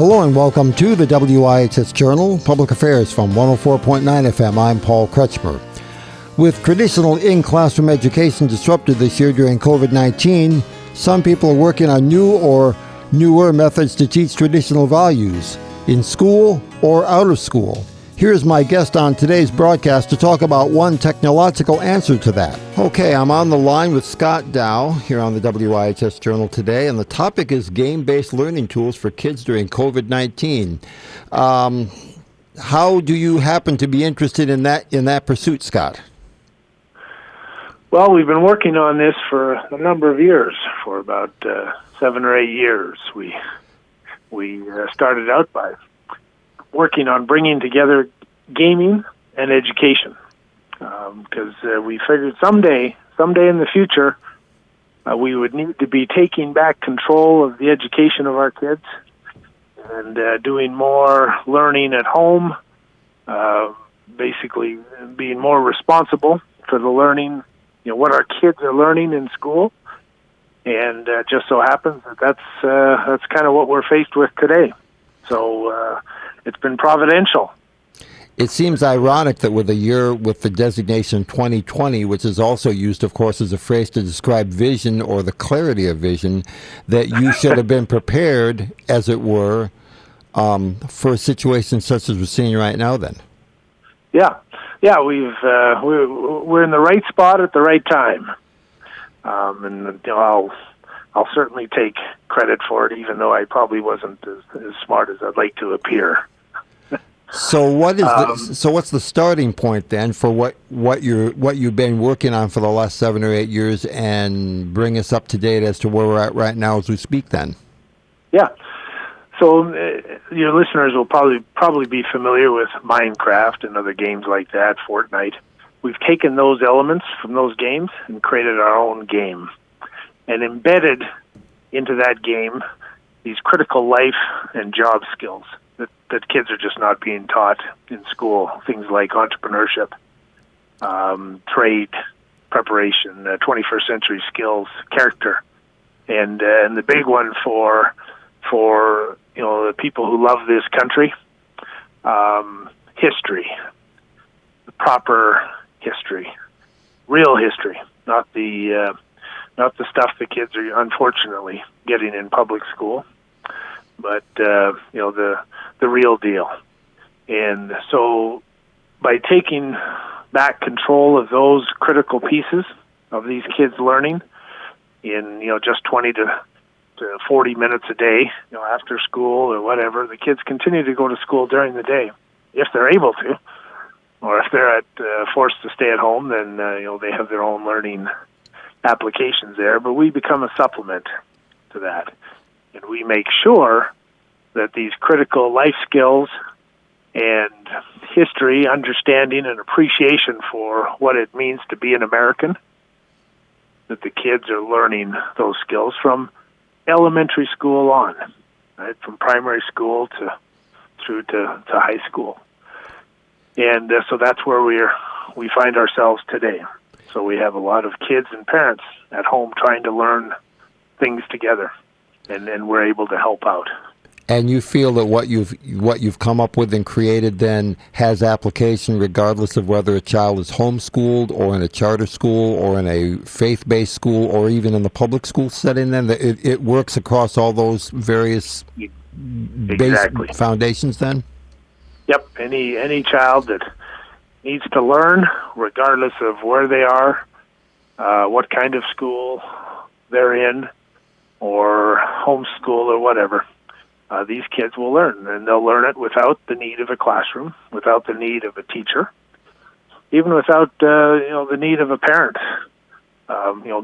Hello and welcome to the WIHS Journal, Public Affairs from 104.9 FM. I'm Paul Kretschmer. With traditional in-classroom education disrupted this year during COVID-19, some people are working on new or newer methods to teach traditional values in school or out of school. Here's my guest on today's broadcast to talk about one technological answer to that. Okay, I'm on the line with Scott Dow here on the WIHS Journal today, and the topic is game-based learning tools for kids during COVID-19. How do you happen to be interested in that pursuit, Scott? Well, we've been working on this for a number of years, for about 7 or 8 years. We started out by working on bringing together gaming and education, because we figured someday in the future, we would need to be taking back control of the education of our kids and doing more learning at home, basically being more responsible for the learning, what our kids are learning in school. And just so happens that's kind of what we're faced with today. So it's been providential. It seems ironic that with a year with the designation 2020, which is also used, of course, as a phrase to describe vision or the clarity of vision, that you should have been prepared, as it were, for a situation such as we're seeing right now then. Yeah, we're in the right spot at the right time. And I'll certainly take credit for it, even though I probably wasn't as smart as I'd like to appear. So what's the starting point then for what you've been working on for the last 7 or 8 years, and bring us up to date as to where we're at right now as we speak then? Yeah. So your listeners will probably be familiar with Minecraft and other games like that, Fortnite. We've taken those elements from those games and created our own game, and embedded into that game these critical life and job skills that kids are just not being taught in school. Things like entrepreneurship, trade, preparation, 21st century skills, character, and the big one for the people who love this country, history, the proper history, real history, not the stuff the kids are unfortunately getting in public school, but the real deal. And so by taking back control of those critical pieces of these kids' learning in just 20 to 40 minutes a day, after school or whatever, the kids continue to go to school during the day if they're able to, or if they're forced to stay at home, then they have their own learning applications there. But we become a supplement to that, and we make sure that these critical life skills and history, understanding, and appreciation for what it means to be an American, that the kids are learning those skills from elementary school on, right, from primary school through to high school. And so that's where we find ourselves today. So we have a lot of kids and parents at home trying to learn things together, and we're able to help out. And you feel that what you've come up with and created then has application regardless of whether a child is homeschooled or in a charter school or in a faith-based school or even in the public school setting, then it works across all those various Exactly. base foundations then? Yep. Any child that needs to learn, regardless of where they are, what kind of school they're in, or homeschool or whatever, these kids will learn, and they'll learn it without the need of a classroom, without the need of a teacher, even without the need of a parent,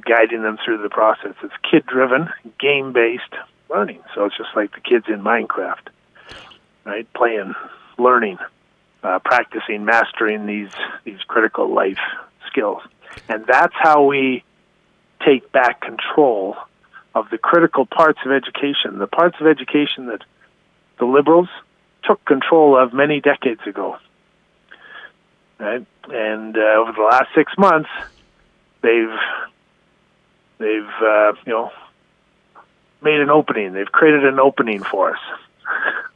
guiding them through the process. It's kid-driven, game-based learning. So it's just like the kids in Minecraft, right? Playing, learning, practicing, mastering these critical life skills, and that's how we take back control of the critical parts of education, the parts of education that the liberals took control of many decades ago. Right? And over the last 6 months, they've made an opening. They've created an opening for us.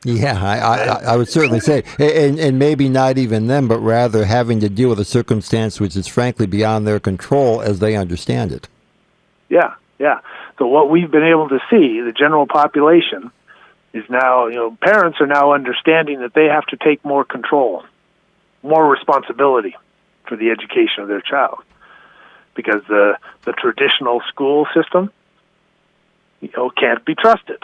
Yeah, I would certainly say, and maybe not even them, but rather having to deal with a circumstance which is frankly beyond their control as they understand it. Yeah. So what we've been able to see, the general population, is now, parents are now understanding that they have to take more control, more responsibility for the education of their child, because the traditional school system, can't be trusted.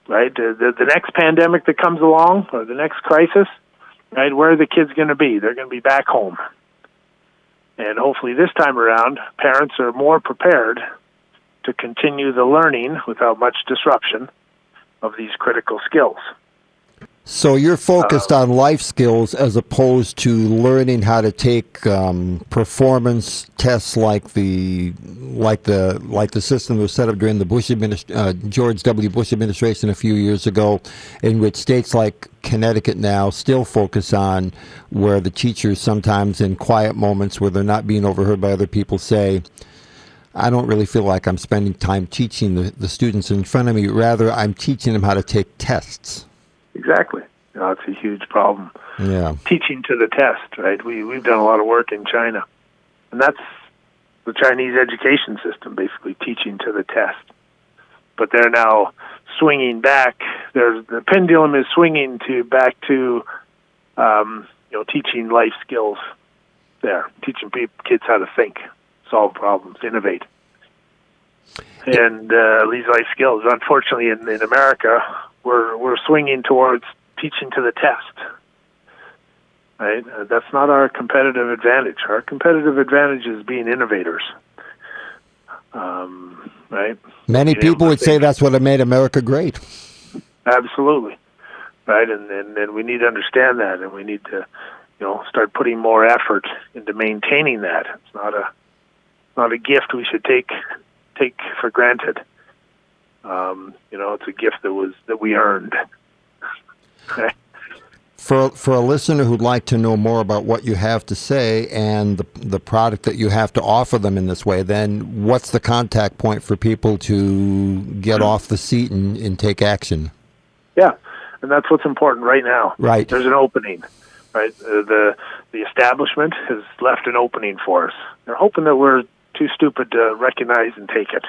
Right? The next pandemic that comes along, or the next crisis, right? Where are the kids going to be? They're going to be back home. And hopefully this time around, parents are more prepared to continue the learning without much disruption of these critical skills. So you're focused on life skills as opposed to learning how to take performance tests like the system that was set up during the George W. Bush administration a few years ago, in which states like Connecticut now still focus on, where the teachers sometimes in quiet moments where they're not being overheard by other people say, I don't really feel like I'm spending time teaching the students in front of me. Rather, I'm teaching them how to take tests. Exactly. It's a huge problem. Yeah. Teaching to the test, right? We've done a lot of work in China, and that's the Chinese education system, basically teaching to the test. But they're now swinging back. The pendulum is swinging back to teaching life skills. Teaching kids how to think, solve problems, innovate. And these life skills, unfortunately, in America, we're swinging towards teaching to the test. Right? That's not our competitive advantage. Our competitive advantage is being innovators. Right? Many people would say that's what made America great. Absolutely. Right? And we need to understand that, and we need to, start putting more effort into maintaining that. It's not a gift we should take for granted. It's a gift that we earned. Okay. For a listener who'd like to know more about what you have to say and the product that you have to offer them in this way, then what's the contact point for people to get off the seat and take action? Yeah, and that's what's important right now. Right. There's an opening. Right. The establishment has left an opening for us. They're hoping that we're too stupid to recognize and take it.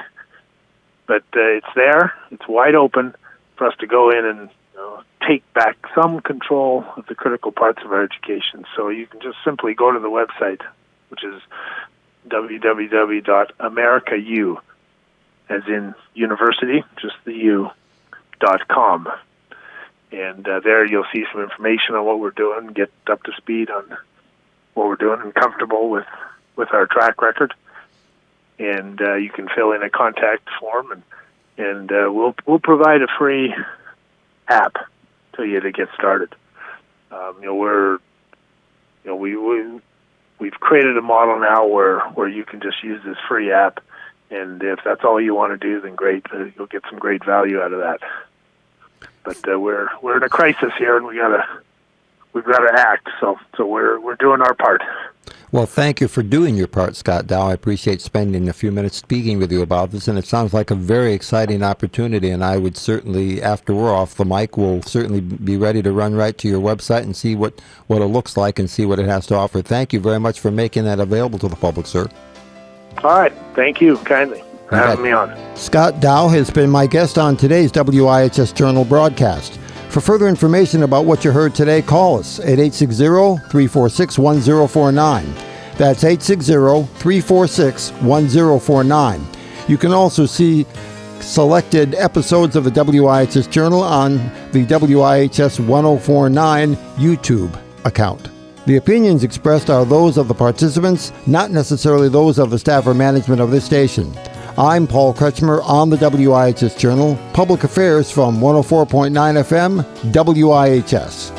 But it's there. It's wide open for us to go in and take back some control of the critical parts of our education. So you can just simply go to the website, which is www.americau, as in university, just the U.com. And there you'll see some information on what we're doing, get up to speed on what we're doing and comfortable with our track record. And you can fill in a contact form, and we'll provide a free app to you to get started. We've created a model now where you can just use this free app, and if that's all you want to do, then great. You'll get some great value out of that. But we're in a crisis here, and we've got to act. So we're doing our part. Well, thank you for doing your part, Scott Dow. I appreciate spending a few minutes speaking with you about this, and it sounds like a very exciting opportunity, and I would certainly, after we're off the mic, we'll certainly be ready to run right to your website and see what it looks like and see what it has to offer. Thank you very much for making that available to the public, sir. All right. Thank you kindly for having me on. Scott Dow has been my guest on today's WIHS Journal broadcast. For further information about what you heard today, call us at 860-346-1049. That's 860-346-1049. You can also see selected episodes of the WIHS Journal on the WIHS 1049 YouTube account. The opinions expressed are those of the participants, not necessarily those of the staff or management of this station. I'm Paul Kretschmer on the WIHS Journal, Public Affairs from 104.9 FM, WIHS.